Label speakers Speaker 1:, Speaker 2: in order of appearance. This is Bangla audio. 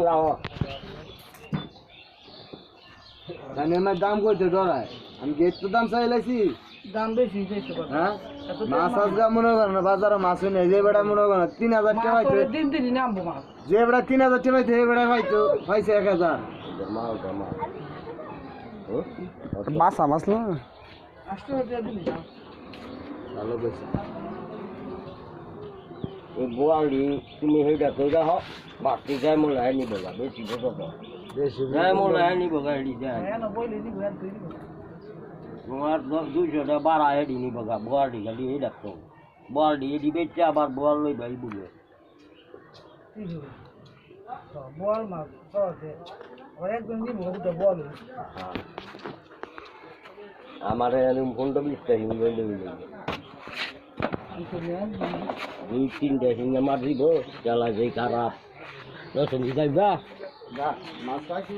Speaker 1: লাও
Speaker 2: জানি আমার দাম কইতে ডরায় আমি কি একটু দাম চাইলাইছি
Speaker 3: দাম বেশি চাইছে বাবা।
Speaker 2: হ্যাঁ মাছ আজকে মনে করেন না বাজারে মাছ নেই যে বেড়া মনে করেন 3000 টাকা
Speaker 3: মাছ
Speaker 2: পাইছে
Speaker 3: ওরে দিন দিনই নামবো মাছ।
Speaker 2: যে বেড়া 3000 টাকা পাইছে এই বেড়া পাইছে 1000
Speaker 1: মাল মাল
Speaker 2: মাছ মাছ না
Speaker 3: 8 টাকা দিলি যাও।
Speaker 2: ভালো কইছে
Speaker 1: এই বোয়ালি তুমি হেটা কইরা হ বাকি যায় মোলাই নিব গা বেশি বড়
Speaker 2: বেশি
Speaker 1: যায় মোলাই নিব গা এডি যায়
Speaker 3: হ্যাঁ না বইলে নি ঘর তুই নি।
Speaker 1: তোমার 200 টাকা বাড়া এডি নিব গা বোয়ালি খালি এই ডাকতো বোয়ালি এডি বেচে আবার বোয়াল লই ভাই বুঝে
Speaker 3: কি হলো? তো বল মাছ তো আছে। ওরে একদম নি বলতে বল।
Speaker 1: আমার এরকম ফোনটা বিস্তার হিঙ্গে দেবে
Speaker 3: কিছু নেই।
Speaker 1: 2-3 হিঙ্গে মার দিব জ্বালা যে খারাপ রসুন দিতে
Speaker 2: মাছ পাইছি